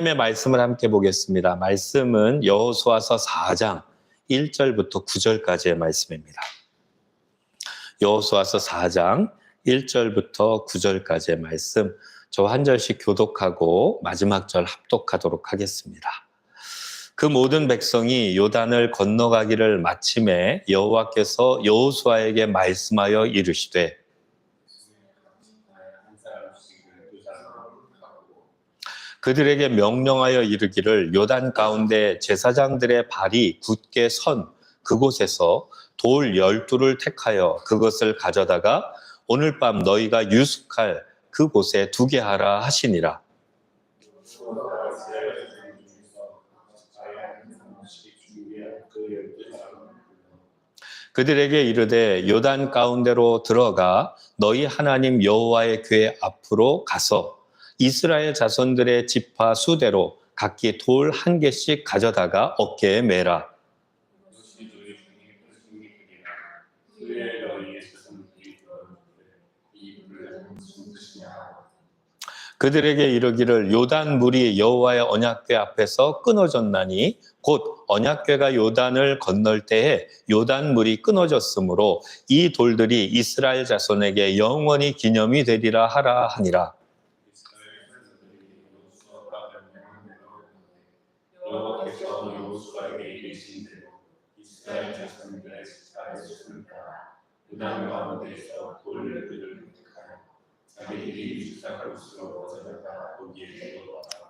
하나님의 말씀을 함께 보겠습니다. 말씀은 여호수아서 4장 1절부터 9절까지의 말씀입니다. 여호수아서 4장 1절부터 9절까지의 말씀, 저 한 절씩 교독하고 마지막 절 합독하도록 하겠습니다. 그 모든 백성이 요단을 건너가기를 마침에 여호와께서 여호수아에게 말씀하여 이르시되 그들에게 명령하여 이르기를 요단 가운데 제사장들의 발이 굳게 선 그곳에서 돌 12를 택하여 그것을 가져다가 오늘 밤 너희가 유숙할 그곳에 두게 하라 하시니라. 그들에게 이르되 요단 가운데로 들어가 너희 하나님 여호와의 궤 앞으로 가서 이스라엘 자손들의 지파 수대로 각기 돌 한 개씩 가져다가 어깨에 매라. 그들에게 이르기를 요단 물이 여호와의 언약궤 앞에서 끊어졌나니 곧 언약궤가 요단을 건널 때에 요단 물이 끊어졌으므로 이 돌들이 이스라엘 자손에게 영원히 기념이 되리라 하라 하니라.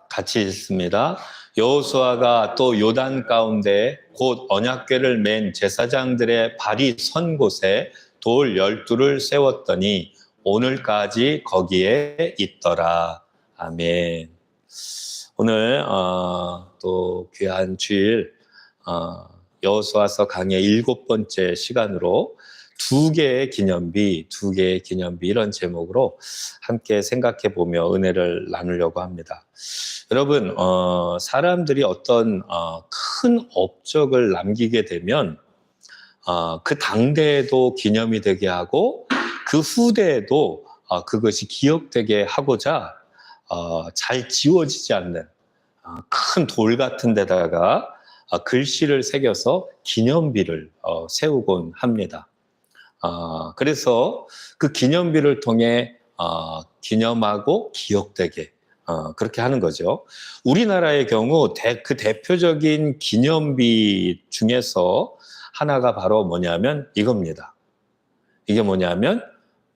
같이 읽습니다. 여호수아가 또 요단 가운데 곧 언약궤를 맨 제사장들의 발이 선 곳에 돌 12를 세웠더니 오늘까지 거기에 있더라. 아멘. 오늘 또 귀한 주일 여호수아서 강의 7번째 시간으로 두 개의 기념비 이런 제목으로 함께 생각해 보며 은혜를 나누려고 합니다. 여러분, 사람들이 어떤 큰 업적을 남기게 되면 그 당대에도 기념이 되게 하고 그 후대에도 그것이 기억되게 하고자 잘 지워지지 않는 큰 돌 같은 데다가 글씨를 새겨서 기념비를 세우곤 합니다. 그래서 그 기념비를 통해 기념하고 기억되게 그렇게 하는 거죠. 우리나라의 경우 그 대표적인 기념비 중에서 하나가 바로 뭐냐면 이겁니다. 이게 뭐냐면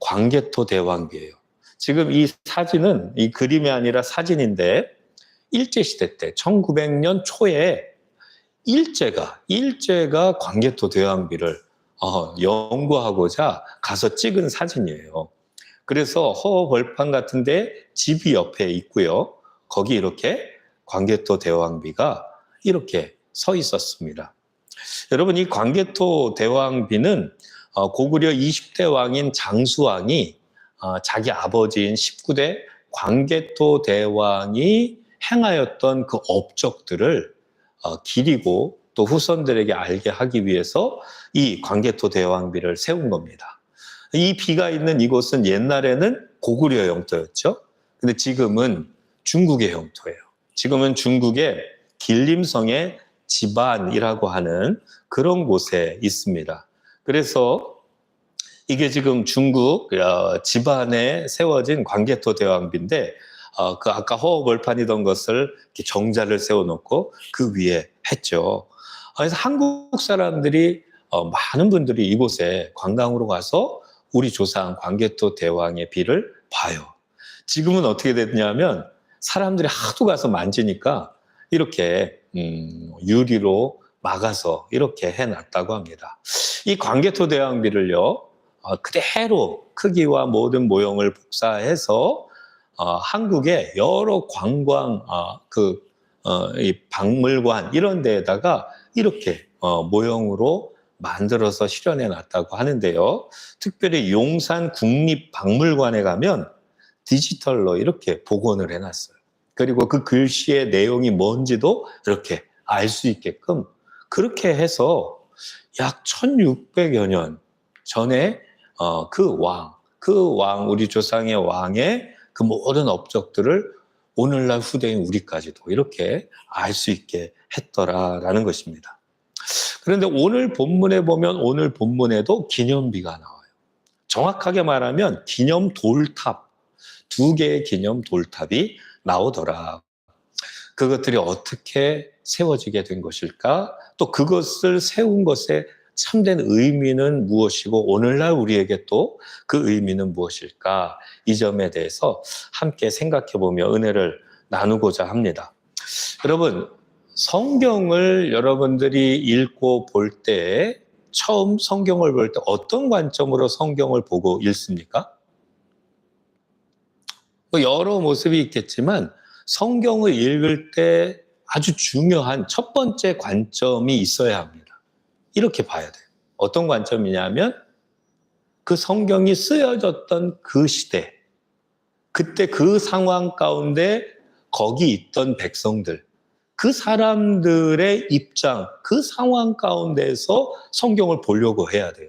광개토 대왕비예요. 지금 이 사진은 이 그림이 아니라 사진인데 일제시대 때 1900년 초에 일제가 광개토 대왕비를 연구하고자 가서 찍은 사진이에요. 그래서 허허 벌판 같은데 집이 옆에 있고요. 거기 이렇게 광개토 대왕비가 이렇게 서 있었습니다. 여러분, 이 광개토 대왕비는 고구려 20대 왕인 장수왕이 자기 아버지인 19대 광개토 대왕이 행하였던 그 업적들을 기리고 또 후손들에게 알게 하기 위해서 이 광개토 대왕비를 세운 겁니다. 이 비가 있는 이곳은 옛날에는 고구려 영토였죠. 근데 지금은 중국의 영토예요. 지금은 중국의 길림성의 지반이라고 하는 그런 곳에 있습니다. 그래서 이게 지금 중국 지반에 세워진 광개토 대왕비인데 그 아까 허허벌판이던 것을 이렇게 정자를 세워놓고 그 위에 했죠. 그래서 한국 사람들이 많은 분들이 이곳에 관광으로 가서 우리 조상 광개토 대왕의 비를 봐요. 지금은 어떻게 됐냐면 사람들이 하도 가서 만지니까 이렇게 유리로 막아서 이렇게 해놨다고 합니다. 이 광개토 대왕비를요 그대로 크기와 모든 모형을 복사해서 한국의 여러 관광 이 박물관 이런 데에다가 이렇게 모형으로 만들어서 실현해 놨다고 하는데요. 특별히 용산 국립박물관에 가면 디지털로 이렇게 복원을 해놨어요. 그리고 그 글씨의 내용이 뭔지도 이렇게 알 수 있게끔 그렇게 해서 약 1600여 년 전에 그 왕, 우리 조상의 왕의 그 모든 업적들을 오늘날 후대인 우리까지도 이렇게 알 수 있게 했더라라는 것입니다. 그런데 오늘 본문에 보면 오늘 본문에도 기념비가 나와요. 정확하게 말하면 기념 돌탑, 2개의 기념 돌탑이 나오더라. 그것들이 어떻게 세워지게 된 것일까? 또 그것을 세운 것에 참된 의미는 무엇이고 오늘날 우리에게 또 그 의미는 무엇일까? 이 점에 대해서 함께 생각해보며 은혜를 나누고자 합니다. 여러분, 성경을 여러분들이 읽고 볼 때 처음 성경을 볼 때 어떤 관점으로 성경을 보고 읽습니까? 여러 모습이 있겠지만 성경을 읽을 때 아주 중요한 첫 번째 관점이 있어야 합니다. 이렇게 봐야 돼요. 어떤 관점이냐면 그 성경이 쓰여졌던 그 시대, 그때 그 상황 가운데 거기 있던 백성들, 그 사람들의 입장, 그 상황 가운데서 성경을 보려고 해야 돼요.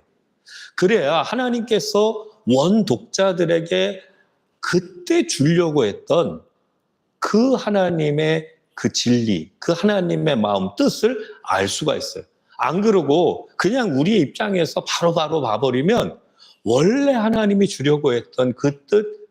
그래야 하나님께서 원독자들에게 그때 주려고 했던 그 하나님의 그 진리, 그 하나님의 마음, 뜻을 알 수가 있어요. 안 그러고 그냥 우리의 입장에서 바로바로 봐버리면 원래 하나님이 주려고 했던 그 뜻,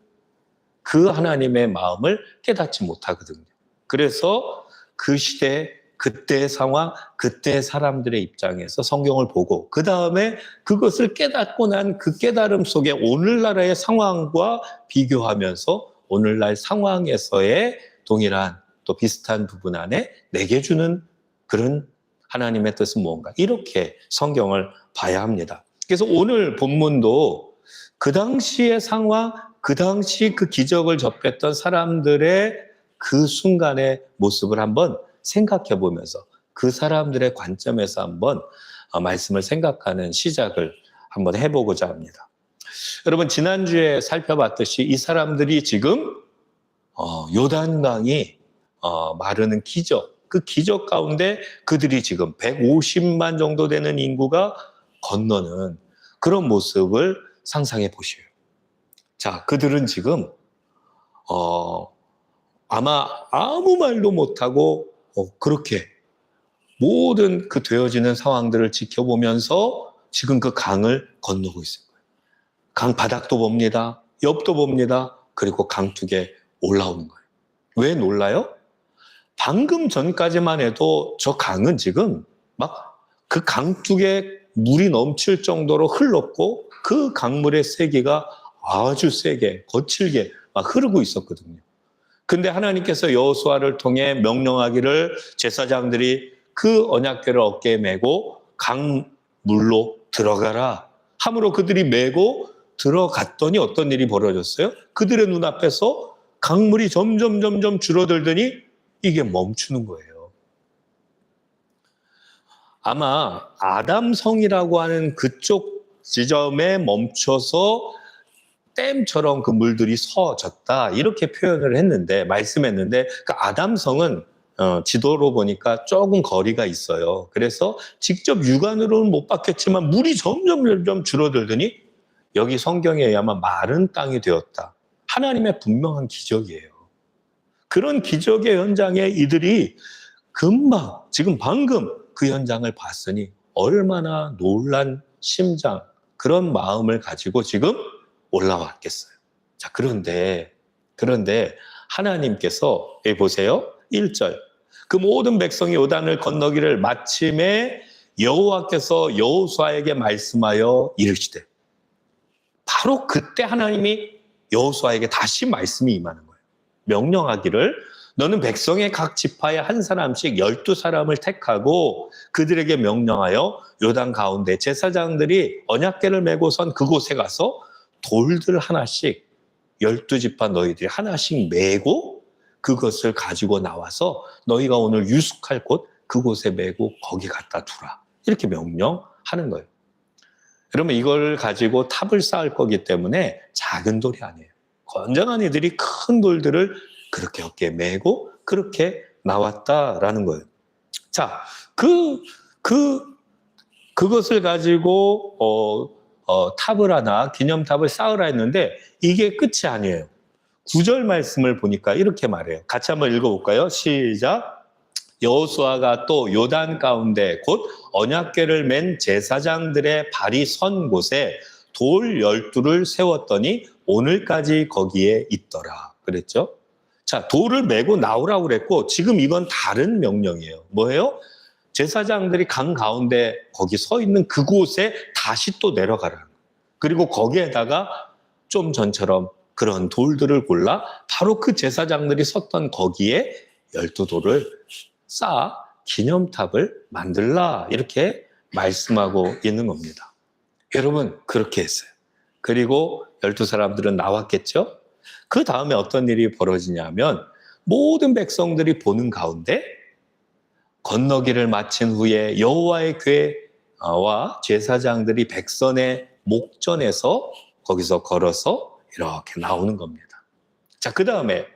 그 하나님의 마음을 깨닫지 못하거든요. 그래서 그 시대, 그때의 상황, 그때의 사람들의 입장에서 성경을 보고 그 다음에 그것을 깨닫고 난 그 깨달음 속에 오늘날의 상황과 비교하면서 오늘날 상황에서의 동일한 또 비슷한 부분 안에 내게 주는 그런 하나님의 뜻은 무언가, 이렇게 성경을 봐야 합니다. 그래서 오늘 본문도 그 당시의 상황, 그 당시 그 기적을 접했던 사람들의 그 순간의 모습을 한번 생각해 보면서 그 사람들의 관점에서 한번 말씀을 생각하는 시작을 한번 해보고자 합니다. 여러분, 지난주에 살펴봤듯이 이 사람들이 지금 요단강이 마르는 기적, 그 기적 가운데 그들이 지금 150만 정도 되는 인구가 건너는 그런 모습을 상상해 보시오. 자, 그들은 지금 아마 아무 말도 못하고 그렇게 모든 그 되어지는 상황들을 지켜보면서 지금 그 강을 건너고 있을 거예요. 강 바닥도 봅니다. 옆도 봅니다. 그리고 강둑에 올라오는 거예요. 왜 놀라요? 방금 전까지만 해도 저 강은 지금 막 그 강둑에 물이 넘칠 정도로 흘렀고 그 강물의 세기가 아주 세게 거칠게 막 흐르고 있었거든요. 근데 하나님께서 여호수아를 통해 명령하기를 제사장들이 그 언약궤를 어깨에 메고 강물로 들어가라 함으로 그들이 메고 들어갔더니 어떤 일이 벌어졌어요? 그들의 눈앞에서 강물이 점점 줄어들더니 이게 멈추는 거예요. 아마 아담성이라고 하는 그쪽 지점에 멈춰서 댐처럼 그 물들이 서졌다 이렇게 표현을 했는데, 말씀했는데 그 아담성은 지도로 보니까 조금 거리가 있어요. 그래서 직접 육안으로는 못 봤겠지만 물이 점점 줄어들더니 여기 성경에 의하면 마른 땅이 되었다. 하나님의 분명한 기적이에요. 그런 기적의 현장에 이들이 금방 지금 방금 그 현장을 봤으니 얼마나 놀란 심장, 그런 마음을 가지고 지금 올라왔겠어요. 자, 그런데 하나님께서 여기 보세요. 1절. 그 모든 백성이 요단을 건너기를 마침에 여호와께서 여호수아에게 말씀하여 이르시되, 바로 그때 하나님이 여호수아에게 다시 말씀이 임하는 거예요. 명령하기를 너는 백성의 각 지파에 한 사람씩 12사람을 택하고 그들에게 명령하여 요단 가운데 제사장들이 언약궤를 메고 선 그곳에 가서 돌들 하나씩 12지파 너희들이 하나씩 메고 그것을 가지고 나와서 너희가 오늘 유숙할 곳 그곳에 메고 거기 갖다 두라. 이렇게 명령하는 거예요. 그러면 이걸 가지고 탑을 쌓을 거기 때문에 작은 돌이 아니에요. 건장한 이들이 큰 돌들을 그렇게 어깨에 메고 그렇게 나왔다라는 거예요. 자, 그것을 가지고 탑을 하나, 기념탑을 쌓으라 했는데 이게 끝이 아니에요. 9절 말씀을 보니까 이렇게 말해요. 같이 한번 읽어볼까요? 시작. 여호수아가 또 요단 가운데 곧 언약궤를 맨 제사장들의 발이 선 곳에 돌 12를 세웠더니 오늘까지 거기에 있더라. 그랬죠? 자, 돌을 메고 나오라고 그랬고 지금 이건 다른 명령이에요. 뭐예요? 제사장들이 강 가운데 거기 서 있는 그곳에 다시 또 내려가라. 그리고 거기에다가 좀 전처럼 그런 돌들을 골라 바로 그 제사장들이 섰던 거기에 12돌을 쌓아 기념탑을 만들라 이렇게 말씀하고 있는 겁니다. 여러분 그렇게 했어요. 그리고 12사람들은 나왔겠죠? 그 다음에 어떤 일이 벌어지냐면 모든 백성들이 보는 가운데 건너기를 마친 후에 여호와의 궤와 제사장들이 백성의 목전에서 거기서 걸어서 이렇게 나오는 겁니다. 자, 그 다음에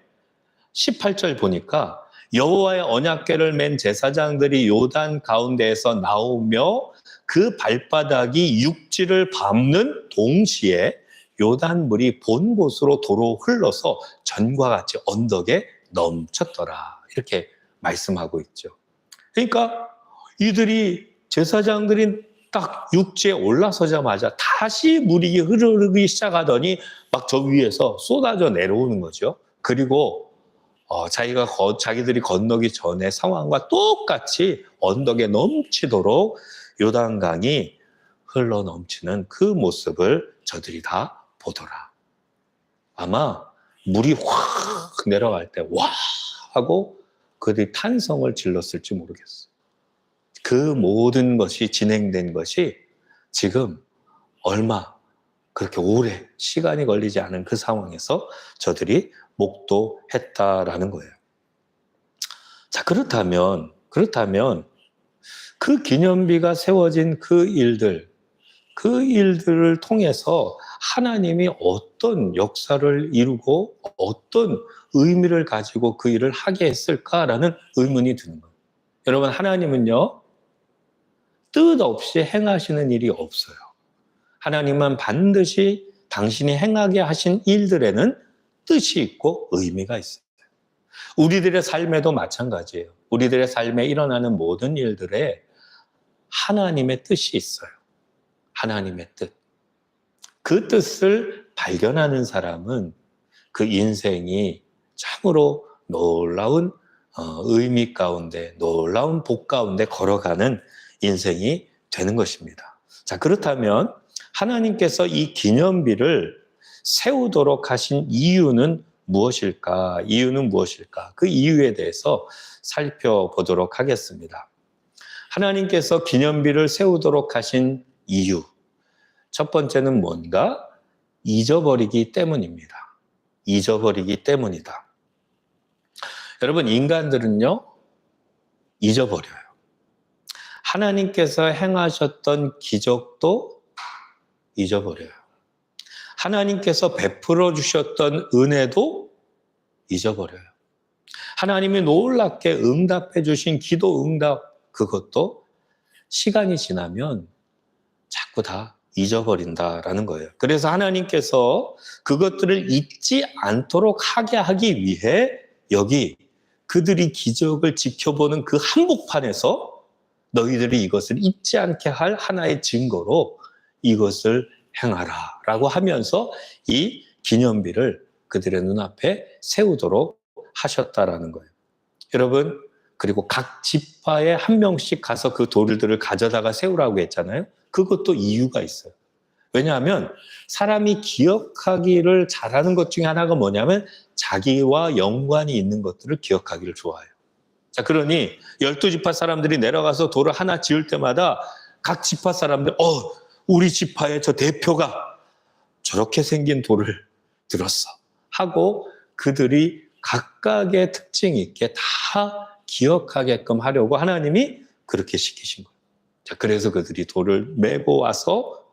18절 보니까 여호와의 언약궤를 맨 제사장들이 요단 가운데에서 나오며 그 발바닥이 육지를 밟는 동시에 요단물이 본 곳으로 도로 흘러서 전과 같이 언덕에 넘쳤더라. 이렇게 말씀하고 있죠. 그러니까 이들이 제사장들이 딱 육지에 올라서자마자 다시 물이 흐르기 시작하더니 막 저 위에서 쏟아져 내려오는 거죠. 그리고 자기들이 건너기 전에 상황과 똑같이 언덕에 넘치도록 요단강이 흘러 넘치는 그 모습을 저들이 다 보더라. 아마 물이 확 내려갈 때 와 하고 그들이 탄성을 질렀을지 모르겠어. 그 모든 것이 진행된 것이 지금 얼마 그렇게 오래 시간이 걸리지 않은 그 상황에서 저들이 목도했다라는 거예요. 자, 그렇다면 그 기념비가 세워진 그 일들을 통해서 하나님이 어떤 역사를 이루고 어떤 의미를 가지고 그 일을 하게 했을까라는 의문이 드는 거예요. 여러분, 하나님은요, 뜻없이 행하시는 일이 없어요. 하나님은 반드시 당신이 행하게 하신 일들에는 뜻이 있고 의미가 있어요. 우리들의 삶에도 마찬가지예요. 우리들의 삶에 일어나는 모든 일들에 하나님의 뜻이 있어요. 하나님의 뜻. 그 뜻을 발견하는 사람은 그 인생이 참으로 놀라운 의미 가운데, 놀라운 복 가운데 걸어가는 인생이 되는 것입니다. 자, 그렇다면 하나님께서 이 기념비를 세우도록 하신 이유는 무엇일까? 그 이유에 대해서 살펴보도록 하겠습니다. 하나님께서 기념비를 세우도록 하신 이유. 첫 번째는 뭔가? 잊어버리기 때문입니다. 잊어버리기 때문이다. 여러분, 인간들은요, 잊어버려요. 하나님께서 행하셨던 기적도 잊어버려요. 하나님께서 베풀어 주셨던 은혜도 잊어버려요. 하나님이 놀랍게 응답해 주신 기도 응답, 그것도 시간이 지나면 자꾸 다 잊어버린다라는 거예요. 그래서 하나님께서 그것들을 잊지 않도록 하게 하기 위해 여기 그들이 기적을 지켜보는 그 한복판에서 너희들이 이것을 잊지 않게 할 하나의 증거로 이것을 행하라 라고 하면서 이 기념비를 그들의 눈앞에 세우도록 하셨다라는 거예요. 여러분, 그리고 각 지파에 한 명씩 가서 그 돌들을 가져다가 세우라고 했잖아요. 그것도 이유가 있어요. 왜냐하면 사람이 기억하기를 잘하는 것 중에 하나가 뭐냐면 자기와 연관이 있는 것들을 기억하기를 좋아해요. 자, 그러니 12지파 사람들이 내려가서 돌을 하나 지을 때마다 각 지파 사람들, 우리 지파의 저 대표가 저렇게 생긴 돌을 들었어 하고 그들이 각각의 특징 있게 다 기억하게끔 하려고 하나님이 그렇게 시키신 거예요. 자, 그래서 그들이 돌을 메고 와서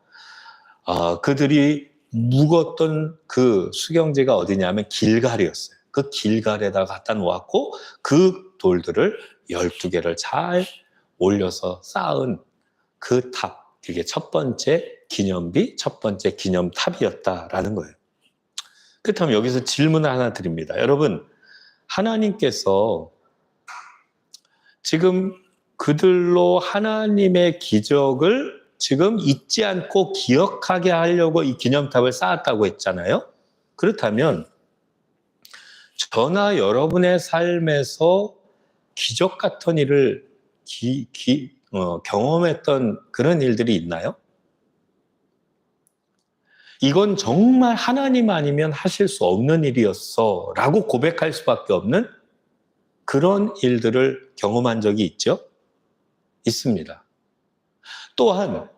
그들이 묵었던 그 수경지가 어디냐면 길갈이었어요. 그 길갈에다가 갖다 놓았고 그 돌들을 12개를 잘 올려서 쌓은 그 탑, 그게 첫 번째 기념비, 첫 번째 기념탑이었다라는 거예요. 그렇다면 여기서 질문을 하나 드립니다. 여러분, 하나님께서 지금 그들로 하나님의 기적을 지금 잊지 않고 기억하게 하려고 이 기념탑을 쌓았다고 했잖아요. 그렇다면 저나 여러분의 삶에서 기적 같은 일을 경험했던 그런 일들이 있나요? 이건 정말 하나님 아니면 하실 수 없는 일이었어 라고 고백할 수밖에 없는 그런 일들을 경험한 적이 있죠? 있습니다. 또한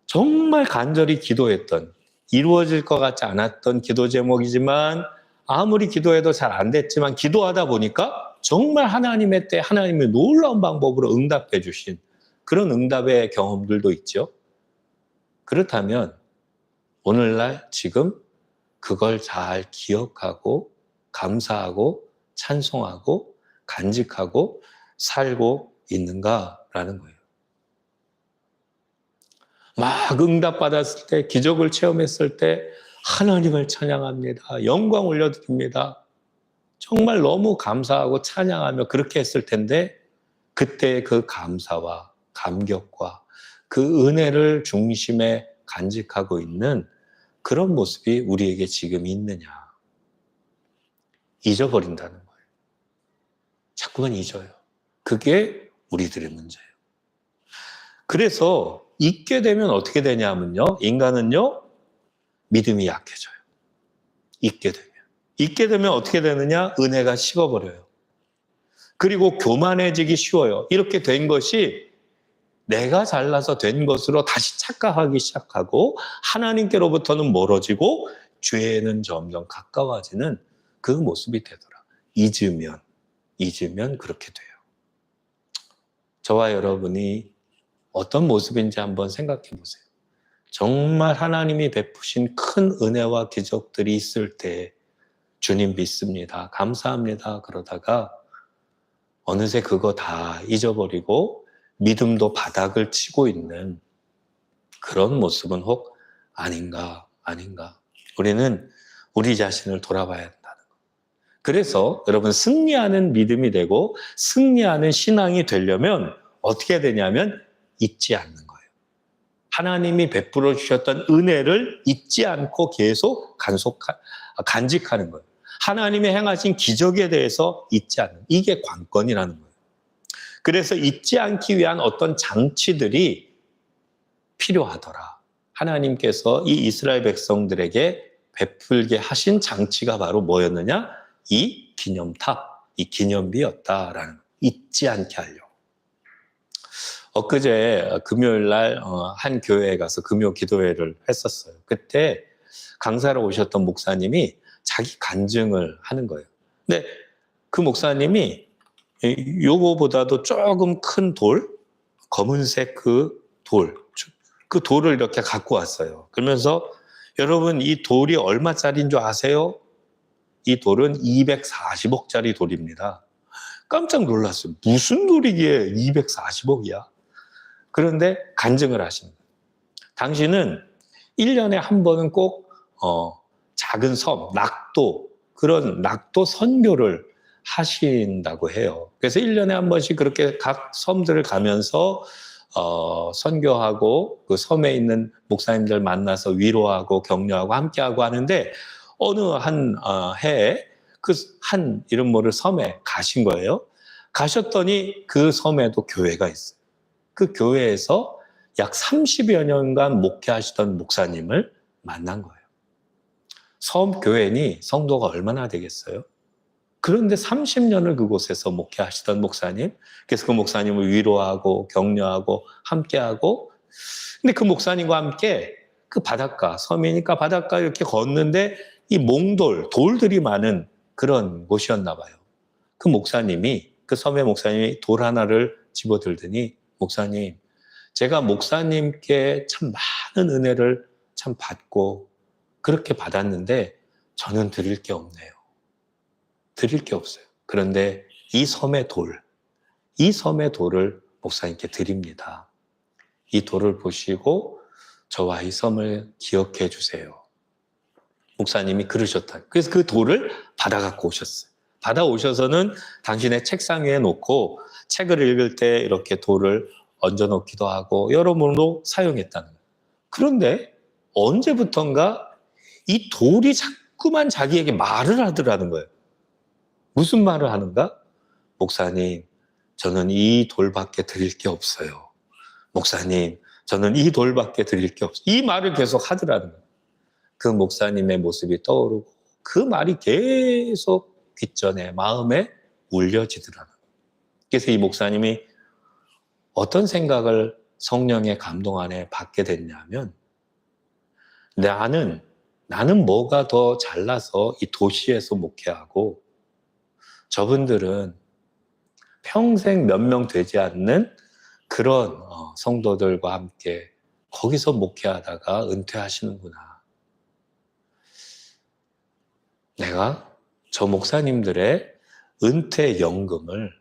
정말 간절히 기도했던, 이루어질 것 같지 않았던 기도 제목이지만 아무리 기도해도 잘 안 됐지만 기도하다 보니까 정말 하나님의 때 하나님이 놀라운 방법으로 응답해 주신 그런 응답의 경험들도 있죠. 그렇다면 오늘날 지금 그걸 잘 기억하고 감사하고 찬송하고 간직하고 살고 있는가라는 거예요. 막 응답받았을 때, 기적을 체험했을 때 하나님을 찬양합니다. 영광 올려드립니다. 정말 너무 감사하고 찬양하며 그렇게 했을 텐데 그때 그 감사와 감격과 그 은혜를 중심에 간직하고 있는 그런 모습이 우리에게 지금 있느냐. 잊어버린다는 거예요. 자꾸만 잊어요. 그게 우리들의 문제예요. 그래서 잊게 되면 어떻게 되냐면요. 인간은요. 믿음이 약해져요. 잊게 되면. 잊게 되면 어떻게 되느냐? 은혜가 식어버려요. 그리고 교만해지기 쉬워요. 이렇게 된 것이 내가 잘나서 된 것으로 다시 착각하기 시작하고 하나님께로부터는 멀어지고 죄에는 점점 가까워지는 그 모습이 되더라. 잊으면 그렇게 돼요. 저와 여러분이 어떤 모습인지 한번 생각해 보세요. 정말 하나님이 베푸신 큰 은혜와 기적들이 있을 때 주님 믿습니다. 감사합니다. 그러다가 어느새 그거 다 잊어버리고 믿음도 바닥을 치고 있는 그런 모습은 혹 아닌가. 우리는 우리 자신을 돌아봐야 한다는 거. 그래서 여러분 승리하는 믿음이 되고 승리하는 신앙이 되려면 어떻게 되냐면 잊지 않는 거예요. 하나님이 베풀어 주셨던 은혜를 잊지 않고 계속 간직하는 거예요. 하나님이 행하신 기적에 대해서 잊지 않는, 이게 관건이라는 거예요. 그래서 잊지 않기 위한 어떤 장치들이 필요하더라. 하나님께서 이 이스라엘 백성들에게 베풀게 하신 장치가 바로 뭐였느냐? 이 기념탑, 이 기념비였다라는, 잊지 않게 하려고. 엊그제 금요일 날 한 교회에 가서 금요 기도회를 했었어요. 그때 강사로 오셨던 목사님이 자기 간증을 하는 거예요. 근데 그 목사님이 요거보다도 조금 큰 돌, 검은색 그 돌을 이렇게 갖고 왔어요. 그러면서 여러분 이 돌이 얼마짜리인 줄 아세요? 이 돌은 240억짜리 돌입니다. 깜짝 놀랐어요. 무슨 돌이기에 240억이야? 그런데 간증을 하십니다. 당신은 1년에 한 번은 꼭 작은 섬, 그런 낙도 선교를 하신다고 해요. 그래서 1년에 한 번씩 그렇게 각 섬들을 가면서 선교하고 그 섬에 있는 목사님들 만나서 위로하고 격려하고 함께하고 하는데 어느 한 해에 그 한 이름 모를 섬에 가신 거예요. 가셨더니 그 섬에도 교회가 있어요. 그 교회에서 약 30여 년간 목회하시던 목사님을 만난 거예요. 섬 교회니 성도가 얼마나 되겠어요? 그런데 30년을 그곳에서 목회하시던 목사님, 그래서 그 목사님을 위로하고 격려하고 함께하고, 근데 그 목사님과 함께 그 바닷가, 섬이니까 바닷가 이렇게 걷는데 이 돌들이 많은 그런 곳이었나 봐요. 그 섬의 목사님이 돌 하나를 집어들더니, 목사님, 제가 목사님께 참 많은 은혜를 참 받고 그렇게 받았는데 저는 드릴 게 없네요. 드릴 게 없어요. 그런데 이 섬의 돌을 목사님께 드립니다. 이 돌을 보시고 저와 이 섬을 기억해 주세요. 목사님이 그러셨다. 그래서 그 돌을 받아갖고 오셨어요. 받아오셔서는 당신의 책상 위에 놓고 책을 읽을 때 이렇게 돌을 얹어놓기도 하고 여러모로 사용했다는 거예요. 그런데 언제부턴가 이 돌이 자꾸만 자기에게 말을 하더라는 거예요. 무슨 말을 하는가? 목사님, 저는 이 돌밖에 드릴 게 없어요. 목사님, 저는 이 돌밖에 드릴 게 없어요. 이 말을 계속 하더라는 거예요. 그 목사님의 모습이 떠오르고 그 말이 계속 귓전에 마음에 울려지더라는 거예요. 그래서 이 목사님이 어떤 생각을 성령의 감동 안에 받게 됐냐면 나는 뭐가 더 잘나서 이 도시에서 목회하고 저분들은 평생 몇 명 되지 않는 그런 성도들과 함께 거기서 목회하다가 은퇴하시는구나. 내가 저 목사님들의 은퇴 연금을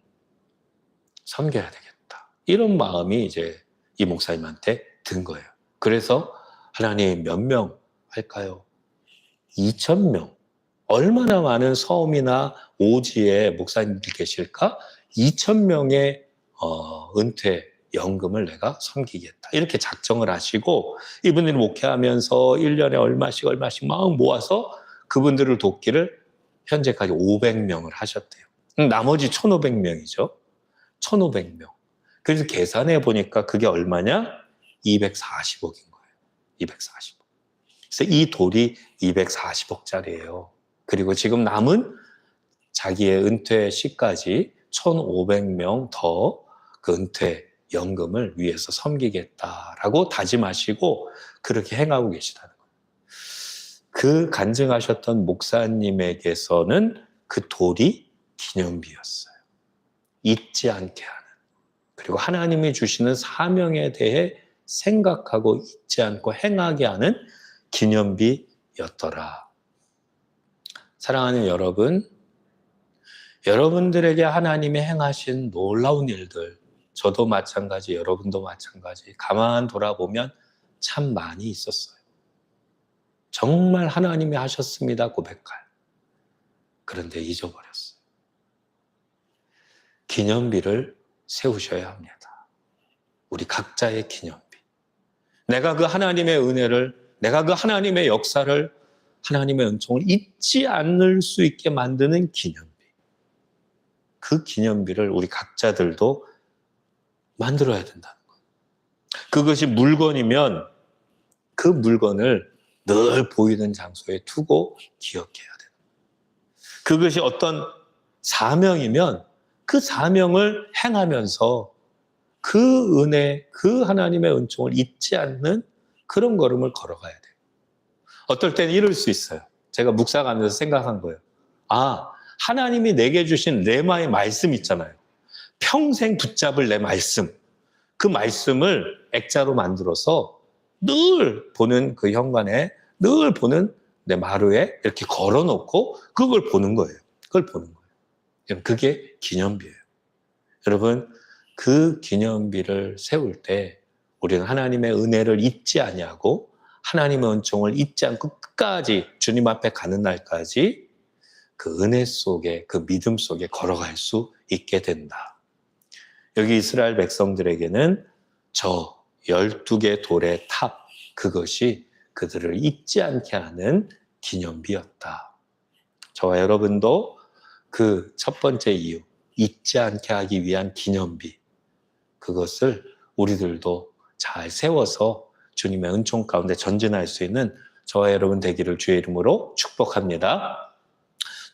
섬겨야 되겠다. 이런 마음이 이제 이 목사님한테 든 거예요. 그래서 하나님 몇 명 할까요? 2,000명. 얼마나 많은 섬이나 오지에 목사님들이 계실까? 2,000명의 은퇴 연금을 내가 섬기겠다. 이렇게 작정을 하시고 이분들이 목회하면서 1년에 얼마씩 막 모아서 그분들을 돕기를 현재까지 500명을 하셨대요. 나머지 1,500명이죠. 1,500명. 그래서 계산해 보니까 그게 얼마냐? 240억인 거예요. 240억. 그래서 이 돌이 240억짜리예요. 그리고 지금 남은 자기의 은퇴 시까지 1,500명 더 그 은퇴 연금을 위해서 섬기겠다라고 다짐하시고 그렇게 행하고 계시다는 거예요. 그 간증하셨던 목사님에게서는 그 돌이 기념비였어요. 잊지 않게 하는. 그리고 하나님이 주시는 사명에 대해 생각하고 잊지 않고 행하게 하는 기념비였더라. 사랑하는 여러분, 여러분들에게 하나님이 행하신 놀라운 일들, 저도 마찬가지, 여러분도 마찬가지, 가만 돌아보면 참 많이 있었어요. 정말 하나님이 하셨습니다 고백할. 그런데 잊어버렸어요. 기념비를 세우셔야 합니다. 우리 각자의 기념비. 내가 그 하나님의 은혜를, 내가 그 하나님의 역사를, 하나님의 은총을 잊지 않을 수 있게 만드는 기념비. 그 기념비를 우리 각자들도 만들어야 된다는 거예요. 그것이 물건이면 그 물건을 늘 보이는 장소에 두고 기억해야 돼요. 그것이 어떤 사명이면 그 사명을 행하면서 그 은혜, 그 하나님의 은총을 잊지 않는 그런 걸음을 걸어가야 돼요. 어떨 때는 이럴 수 있어요. 제가 묵상하면서 생각한 거예요. 하나님이 내게 주신 레마의 말씀 있잖아요. 평생 붙잡을 내 말씀. 그 말씀을 액자로 만들어서 늘 보는 그 현관에, 늘 보는 내 마루에 이렇게 걸어놓고 그걸 보는 거예요. 그걸 보는 거예요. 그게 기념비예요. 여러분, 그 기념비를 세울 때 우리는 하나님의 은혜를 잊지 아니하고 하나님의 은총을 잊지 않고 끝까지 주님 앞에 가는 날까지 그 은혜 속에, 그 믿음 속에 걸어갈 수 있게 된다. 여기 이스라엘 백성들에게는 저 12개 돌의 탑, 그것이 그들을 잊지 않게 하는 기념비였다. 저와 여러분도 그 첫 번째 이유, 잊지 않게 하기 위한 기념비, 그것을 우리들도 잘 세워서 주님의 은총 가운데 전진할 수 있는 저와 여러분 되기를 주의 이름으로 축복합니다.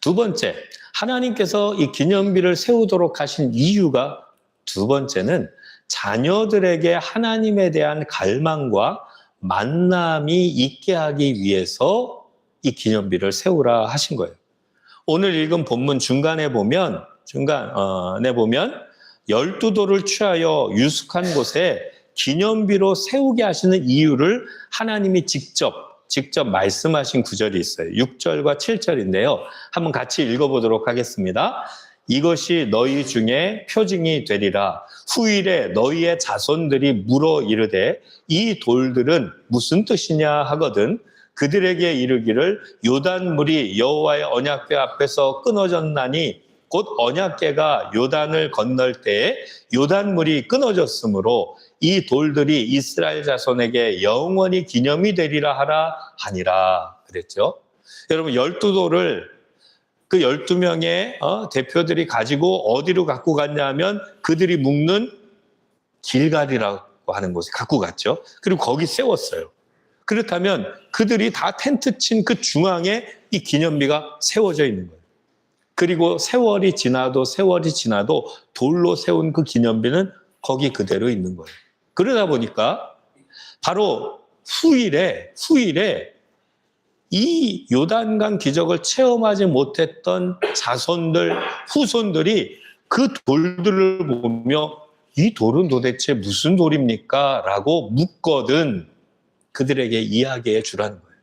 두 번째, 하나님께서 이 기념비를 세우도록 하신 이유가 두 번째는 자녀들에게 하나님에 대한 갈망과 만남이 있게 하기 위해서 이 기념비를 세우라 하신 거예요. 오늘 읽은 본문 중간에 보면 12돌을 취하여 유숙한 곳에 기념비로 세우게 하시는 이유를 하나님이 직접 말씀하신 구절이 있어요. 6절과 7절인데요. 한번 같이 읽어보도록 하겠습니다. 이것이 너희 중에 표징이 되리라. 후일에 너희의 자손들이 물어 이르되 이 돌들은 무슨 뜻이냐 하거든 그들에게 이르기를 요단물이 여호와의 언약궤 앞에서 끊어졌나니 곧 언약궤가 요단을 건널 때에 요단물이 끊어졌으므로 이 돌들이 이스라엘 자손에게 영원히 기념이 되리라 하라 하니라 그랬죠. 여러분 12돌을 그 12명의 대표들이 가지고 어디로 갖고 갔냐면 그들이 묵는 길갈이라고 하는 곳에 갖고 갔죠. 그리고 거기 세웠어요. 그렇다면 그들이 다 텐트 친 그 중앙에 이 기념비가 세워져 있는 거예요. 그리고 세월이 지나도 돌로 세운 그 기념비는 거기 그대로 있는 거예요. 그러다 보니까 바로 후일에 이 요단강 기적을 체험하지 못했던 자손들, 후손들이 그 돌들을 보며 이 돌은 도대체 무슨 돌입니까? 라고 묻거든 그들에게 이야기해 주라는 거예요.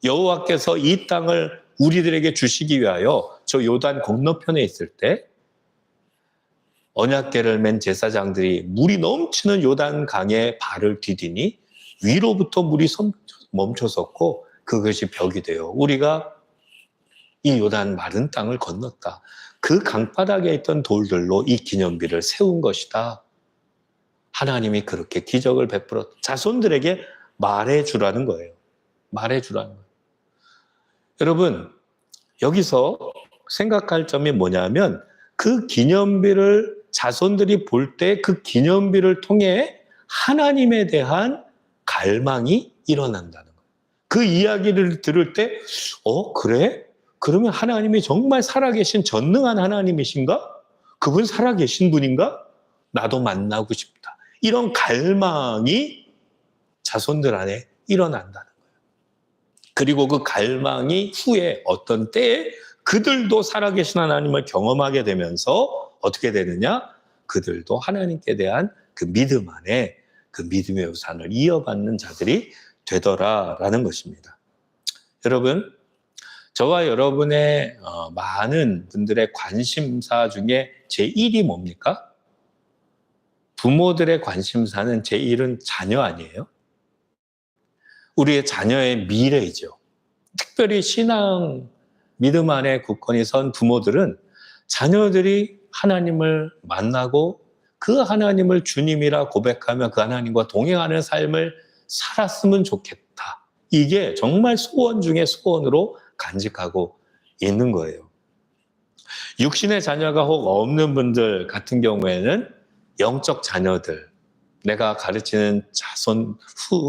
여호와께서 이 땅을 우리들에게 주시기 위하여 저 요단 건너편에 있을 때 언약궤를 맨 제사장들이 물이 넘치는 요단 강에 발을 디디니 위로부터 물이 멈춰섰고 그것이 벽이 되어 우리가 이 요단 마른 땅을 건넜다. 그 강바닥에 있던 돌들로 이 기념비를 세운 것이다. 하나님이 그렇게 기적을 베풀어 자손들에게 말해주라는 거예요. 말해주라는 거예요. 여러분 여기서 생각할 점이 뭐냐면 그 기념비를 자손들이 볼 때 그 기념비를 통해 하나님에 대한 갈망이 일어난다는 거예요. 그 이야기를 들을 때 그래? 그러면 하나님이 정말 살아계신 전능한 하나님이신가? 그분 살아계신 분인가? 나도 만나고 싶다. 이런 갈망이 자손들 안에 일어난다는 거예요. 그리고 그 갈망이 후에 어떤 때에 그들도 살아계신 하나님을 경험하게 되면서 어떻게 되느냐? 그들도 하나님께 대한 그 믿음 안에 그 믿음의 우산을 이어받는 자들이 되더라라는 것입니다. 여러분, 저와 여러분의 많은 분들의 관심사 중에 제1이 뭡니까? 부모들의 관심사는 제1은 자녀 아니에요? 우리의 자녀의 미래이죠. 특별히 신앙, 믿음 안에 굳건히 선 부모들은 자녀들이 하나님을 만나고 그 하나님을 주님이라 고백하며 그 하나님과 동행하는 삶을 살았으면 좋겠다. 이게 정말 소원 중에 소원으로 간직하고 있는 거예요. 육신의 자녀가 혹 없는 분들 같은 경우에는 영적 자녀들, 내가 가르치는 자손,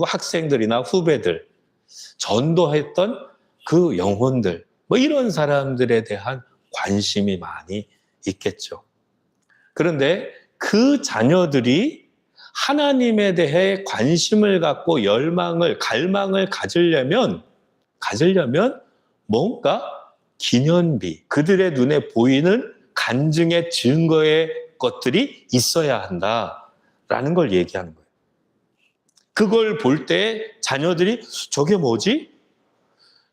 학생들이나 후배들, 전도했던 그 영혼들, 이런 사람들에 대한 관심이 많이 있겠죠. 그런데 그 자녀들이 하나님에 대해 관심을 갖고 갈망을 가지려면 뭔가 기념비, 그들의 눈에 보이는 간증의 증거의 것들이 있어야 한다라는 걸 얘기하는 거예요. 그걸 볼 때 자녀들이 저게 뭐지?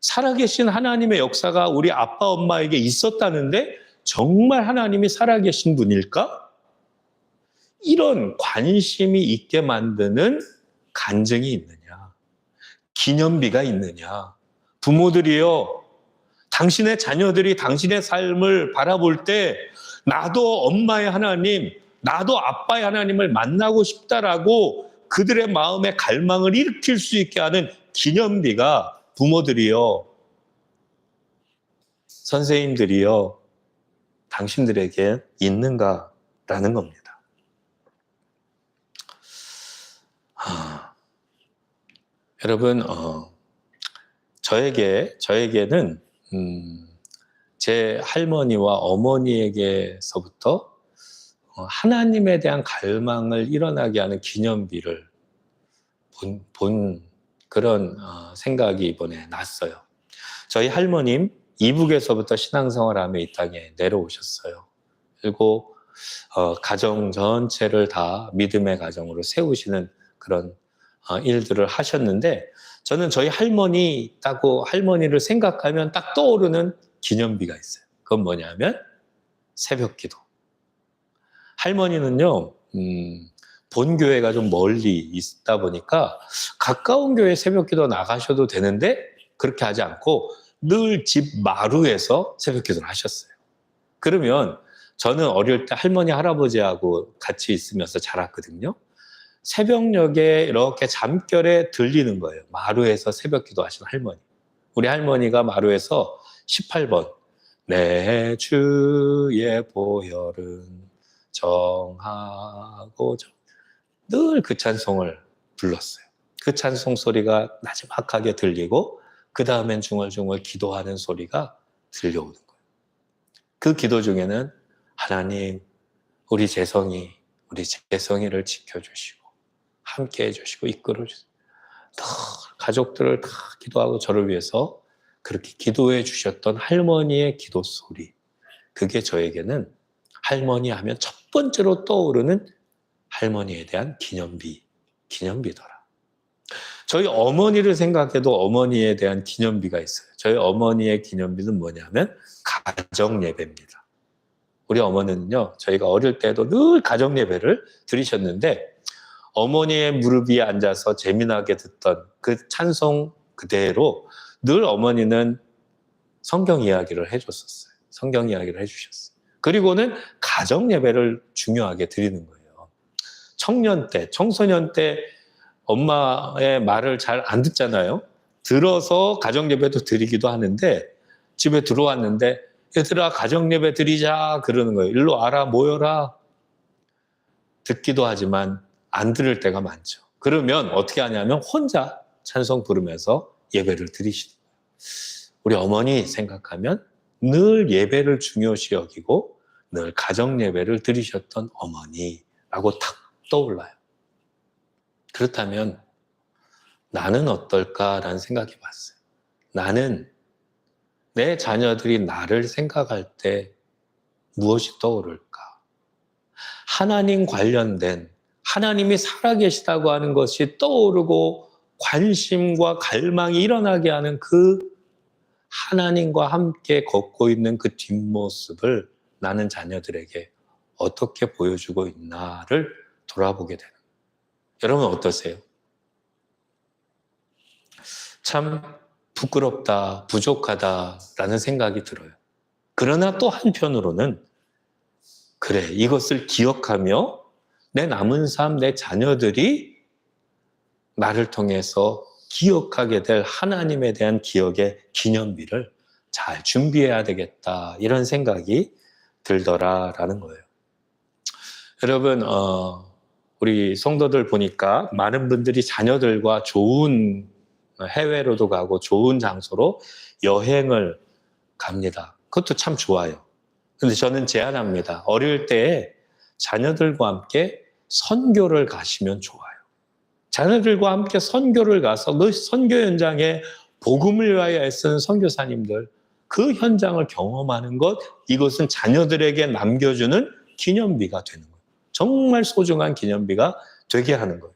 살아계신 하나님의 역사가 우리 아빠 엄마에게 있었다는데 정말 하나님이 살아계신 분일까? 이런 관심이 있게 만드는 간증이 있느냐? 기념비가 있느냐? 부모들이요, 당신의 자녀들이 당신의 삶을 바라볼 때 나도 엄마의 하나님, 나도 아빠의 하나님을 만나고 싶다라고 그들의 마음에 갈망을 일으킬 수 있게 하는 기념비가 부모들이요, 선생님들이요, 당신들에게 있는가라는 겁니다. 여러분, 저에게는 제 할머니와 어머니에게서부터 하나님에 대한 갈망을 일어나게 하는 기념비를 본 그런 생각이 이번에 났어요. 저희 할머님 이북에서부터 신앙생활하며 이 땅에 내려오셨어요. 그리고 가정 전체를 다 믿음의 가정으로 세우시는 그런 일들을 하셨는데, 저는 저희 할머니를 생각하면 딱 떠오르는 기념비가 있어요. 그건 뭐냐면 새벽기도. 할머니는요, 본 교회가 좀 멀리 있다 보니까 가까운 교회 새벽기도 나가셔도 되는데 그렇게 하지 않고 늘 집 마루에서 새벽기도를 하셨어요. 그러면 저는 어릴 때 할머니 할아버지하고 같이 있으면서 자랐거든요. 새벽녘에 이렇게 잠결에 들리는 거예요. 마루에서 새벽기도 하시는 할머니. 우리 할머니가 마루에서 18번 내 주의 보혈은 정하고 늘 그 찬송을 불렀어요. 그 찬송 소리가 나지막하게 들리고 그 다음엔 중얼중얼 기도하는 소리가 들려오는 거예요. 그 기도 중에는 하나님 우리 재성이를 지켜주시고 함께 해주시고 이끌어주시고 가족들을 다 기도하고 저를 위해서 그렇게 기도해 주셨던 할머니의 기도 소리, 그게 저에게는 할머니 하면 첫 번째로 떠오르는 할머니에 대한 기념비더라. 저희 어머니를 생각해도 어머니에 대한 기념비가 있어요. 저희 어머니의 기념비는 뭐냐면 가정예배입니다. 우리 어머니는요, 저희가 어릴 때도 늘 가정예배를 드리셨는데 어머니의 무릎 위에 앉아서 재미나게 듣던 그 찬송 그대로 늘 어머니는 성경 이야기를 해줬었어요. 성경 이야기를 해주셨어요. 그리고는 가정예배를 중요하게 드리는 거예요. 청소년 때 엄마의 말을 잘 안 듣잖아요. 들어서 가정예배도 드리기도 하는데 집에 들어왔는데 얘들아 가정예배 드리자 그러는 거예요. 일로 와라 모여라. 듣기도 하지만 안 들을 때가 많죠. 그러면 어떻게 하냐면 혼자 찬송 부르면서 예배를 드리시는 거예요. 우리 어머니 생각하면 늘 예배를 중요시 여기고 늘 가정예배를 드리셨던 어머니라고 탁 떠올라요. 그렇다면 나는 어떨까라는 생각해 봤어요. 나는 내 자녀들이 나를 생각할 때 무엇이 떠오를까? 하나님 관련된 하나님이 살아계시다고 하는 것이 떠오르고 관심과 갈망이 일어나게 하는 그 하나님과 함께 걷고 있는 그 뒷모습을 나는 자녀들에게 어떻게 보여주고 있나를 돌아보게 되는. 여러분 어떠세요? 참 부끄럽다, 부족하다라는 생각이 들어요. 그러나 또 한편으로는 그래, 이것을 기억하며 내 남은 삶, 내 자녀들이 나를 통해서 기억하게 될 하나님에 대한 기억의 기념비를 잘 준비해야 되겠다, 이런 생각이 들더라라는 거예요. 여러분, 우리 성도들 보니까 많은 분들이 자녀들과 좋은 해외로도 가고 좋은 장소로 여행을 갑니다. 그것도 참 좋아요. 근데 저는 제안합니다. 어릴 때 자녀들과 함께 선교를 가시면 좋아요. 자녀들과 함께 선교를 가서 그 선교 현장에 복음을 위하여 애쓰는 선교사님들, 그 현장을 경험하는 것, 이것은 자녀들에게 남겨주는 기념비가 되는 거예요. 정말 소중한 기념비가 되게 하는 거예요.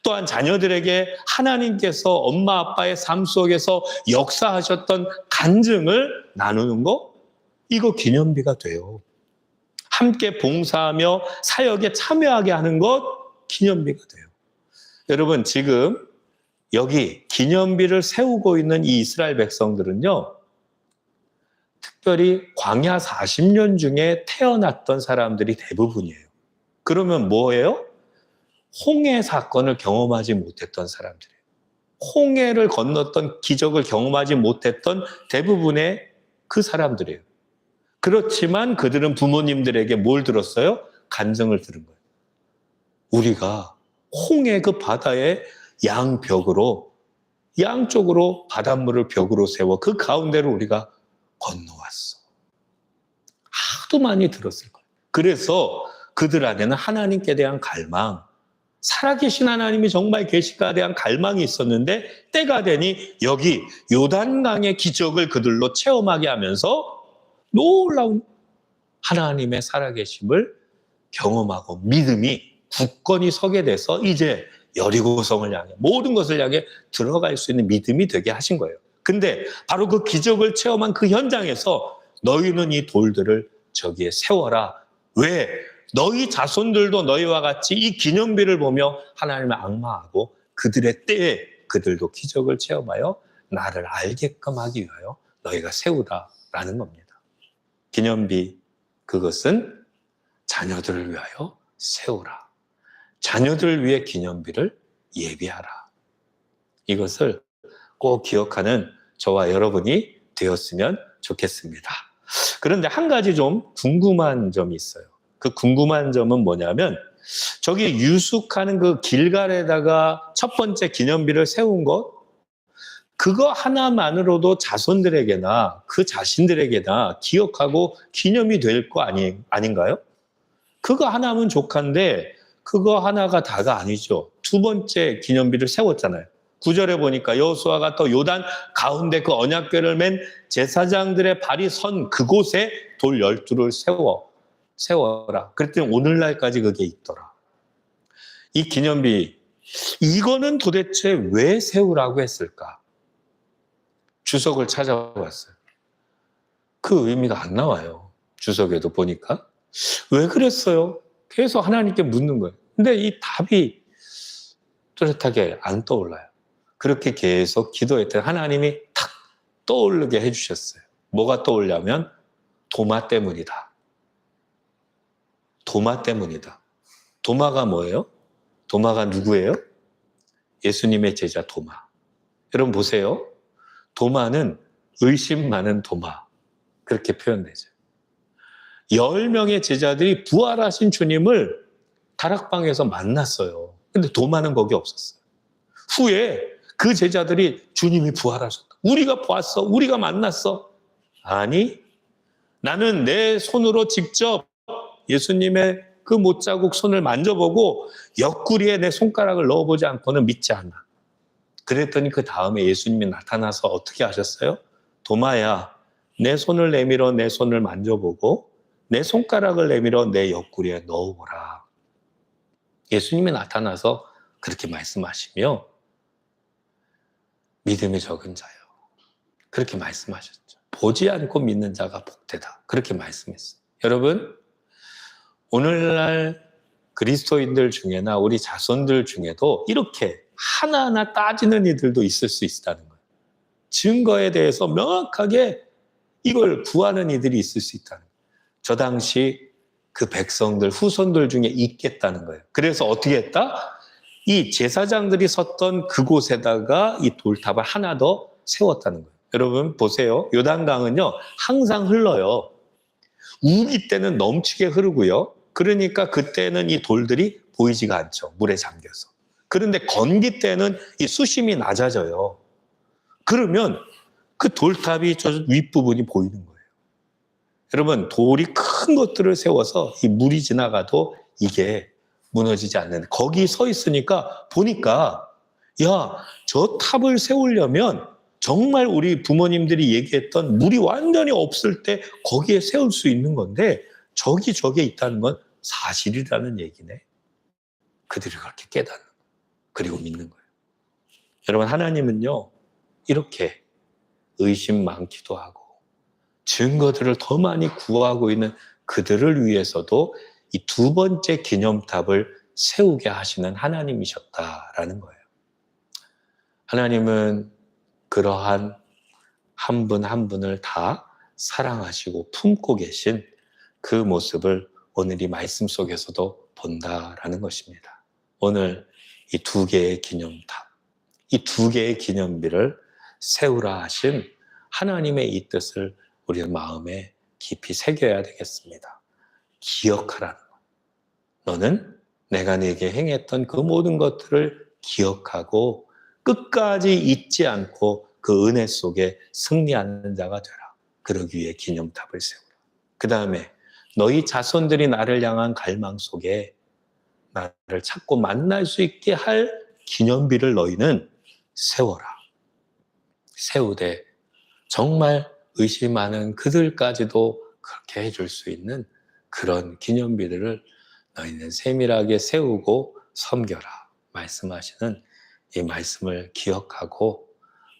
또한 자녀들에게 하나님께서 엄마 아빠의 삶 속에서 역사하셨던 간증을 나누는 거, 이거 기념비가 돼요. 함께 봉사하며 사역에 참여하게 하는 것, 기념비가 돼요. 여러분, 지금 여기 기념비를 세우고 있는 이 이스라엘 백성들은요, 특별히 광야 40년 중에 태어났던 사람들이 대부분이에요. 그러면 뭐예요? 홍해 사건을 경험하지 못했던 사람들이에요. 홍해를 건넜던 기적을 경험하지 못했던 대부분의 그 사람들이에요. 그렇지만 그들은 부모님들에게 뭘 들었어요? 간증을 들은 거예요. 우리가 홍해 그 바다의 양쪽으로 바닷물을 벽으로 세워 그 가운데로 우리가 건너왔어. 하도 많이 들었을 거예요. 그래서 그들 안에는 하나님께 대한 갈망, 살아계신 하나님이 정말 계실까에 대한 갈망이 있었는데 때가 되니 여기 요단강의 기적을 그들로 체험하게 하면서 놀라운 하나님의 살아계심을 경험하고 믿음이 굳건히 서게 돼서 이제 여리고성을 향해 모든 것을 향해 들어갈 수 있는 믿음이 되게 하신 거예요. 근데 바로 그 기적을 체험한 그 현장에서 너희는 이 돌들을 저기에 세워라. 왜? 너희 자손들도 너희와 같이 이 기념비를 보며 하나님을 앙망하고 그들의 때에 그들도 기적을 체험하여 나를 알게끔 하기 위하여 너희가 세우라라는 겁니다. 기념비, 그것은 자녀들을 위하여 세우라. 자녀들을 위해 기념비를 예비하라. 이것을 꼭 기억하는 저와 여러분이 되었으면 좋겠습니다. 그런데 한 가지 좀 궁금한 점이 있어요. 그 궁금한 점은 뭐냐면 저기 유숙하는 그 길갈에다가 첫 번째 기념비를 세운 것, 그거 하나만으로도 자손들에게나 그 자신들에게나 기억하고 기념이 될 거 아닌가요? 그거 하나면 족한데 그거 하나가 다가 아니죠. 두 번째 기념비를 세웠잖아요. 9절에 보니까 여호수아가 또 요단 가운데 그 언약궤를 맨 제사장들의 발이 선 그곳에 돌 12를 세워라. 그랬더니 오늘날까지 그게 있더라. 이 기념비, 이거는 도대체 왜 세우라고 했을까? 주석을 찾아봤어요. 그 의미가 안 나와요. 주석에도 보니까. 왜 그랬어요? 계속 하나님께 묻는 거예요. 근데 이 답이 뚜렷하게 안 떠올라요. 그렇게 계속 기도했더니 하나님이 탁 떠오르게 해주셨어요. 뭐가 떠올냐면 도마 때문이다. 도마 때문이다. 도마가 뭐예요? 도마가 누구예요? 예수님의 제자 도마. 여러분 보세요. 도마는 의심 많은 도마. 그렇게 표현되죠. 10명의 제자들이 부활하신 주님을 다락방에서 만났어요. 근데 도마는 거기 없었어요. 후에 그 제자들이 주님이 부활하셨다. 우리가 보았어. 우리가 만났어. 아니, 나는 내 손으로 직접 예수님의 그 못자국 손을 만져보고 옆구리에 내 손가락을 넣어보지 않고는 믿지 않아. 그랬더니 그 다음에 예수님이 나타나서 어떻게 하셨어요? 도마야, 내 손을 내밀어 내 손을 만져보고 내 손가락을 내밀어 내 옆구리에 넣어보라. 예수님이 나타나서 그렇게 말씀하시며 믿음이 적은 자요. 그렇게 말씀하셨죠. 보지 않고 믿는 자가 복되다. 그렇게 말씀했어요. 여러분, 오늘날 그리스도인들 중에나 우리 자손들 중에도 이렇게 하나하나 따지는 이들도 있을 수 있다는 거예요. 증거에 대해서 명확하게 이걸 구하는 이들이 있을 수 있다는 거예요. 저 당시 그 백성들, 후손들 중에 있겠다는 거예요. 그래서 어떻게 했다? 이 제사장들이 섰던 그곳에다가 이 돌탑을 하나 더 세웠다는 거예요. 여러분 보세요. 요단강은요 항상 흘러요. 우기 때는 넘치게 흐르고요. 그러니까 그때는 이 돌들이 보이지가 않죠. 물에 잠겨서. 그런데 건기 때는 이 수심이 낮아져요. 그러면 그 돌탑이 저 윗부분이 보이는 거예요. 여러분 돌이 큰 것들을 세워서 이 물이 지나가도 이게 무너지지 않는, 거기 서 있으니까 보니까 야, 저 탑을 세우려면 정말 우리 부모님들이 얘기했던 물이 완전히 없을 때 거기에 세울 수 있는 건데 저기에 있다는 건 사실이라는 얘기네. 그들이 그렇게 깨닫는 거예요. 그리고 믿는 거예요. 여러분 하나님은요 이렇게 의심 많기도 하고 증거들을 더 많이 구하고 있는 그들을 위해서도 이 두 번째 기념탑을 세우게 하시는 하나님이셨다라는 거예요. 하나님은 그러한 한 분 한 분을 다 사랑하시고 품고 계신 그 모습을 오늘 이 말씀 속에서도 본다라는 것입니다. 오늘 이 두 개의 기념탑, 이 두 개의 기념비를 세우라 하신 하나님의 이 뜻을 우리 마음에 깊이 새겨야 되겠습니다. 기억하라는 것. 너는 내가 네게 행했던 그 모든 것들을 기억하고 끝까지 잊지 않고 그 은혜 속에 승리하는 자가 되라. 그러기 위해 기념탑을 세우라. 그 다음에 너희 자손들이 나를 향한 갈망 속에 나를 찾고 만날 수 있게 할 기념비를 너희는 세워라. 세우되 정말 의심하는 그들까지도 그렇게 해줄 수 있는 그런 기념비들을 너희는 세밀하게 세우고 섬겨라 말씀하시는 이 말씀을 기억하고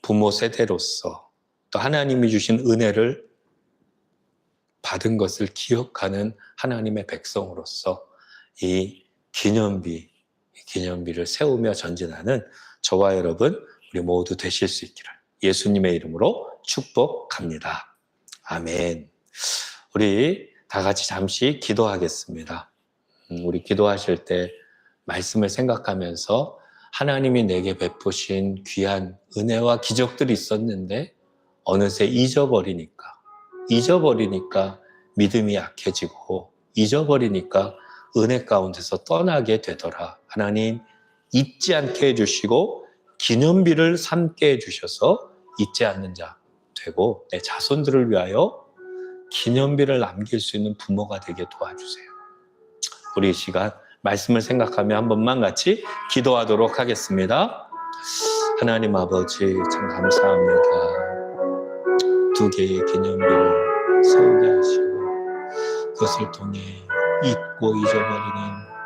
부모 세대로서 또 하나님이 주신 은혜를 받은 것을 기억하는 하나님의 백성으로서 이 기념비를 세우며 전진하는 저와 여러분 우리 모두 되실 수 있기를 예수님의 이름으로 축복합니다. 아멘. 우리 다 같이 잠시 기도하겠습니다. 우리 기도하실 때 말씀을 생각하면서 하나님이 내게 베푸신 귀한 은혜와 기적들이 있었는데 어느새 잊어버리니까 믿음이 약해지고 잊어버리니까 은혜 가운데서 떠나게 되더라. 하나님 잊지 않게 해주시고 기념비를 삼게 해주셔서 잊지 않는 자 되고 내 자손들을 위하여 기념비를 남길 수 있는 부모가 되게 도와주세요. 우리 이 시간 말씀을 생각하며 한 번만 같이 기도하도록 하겠습니다. 하나님 아버지 참 감사합니다. 2개의 기념비를 세우게 하시고 그것을 통해 잊고 잊어버리는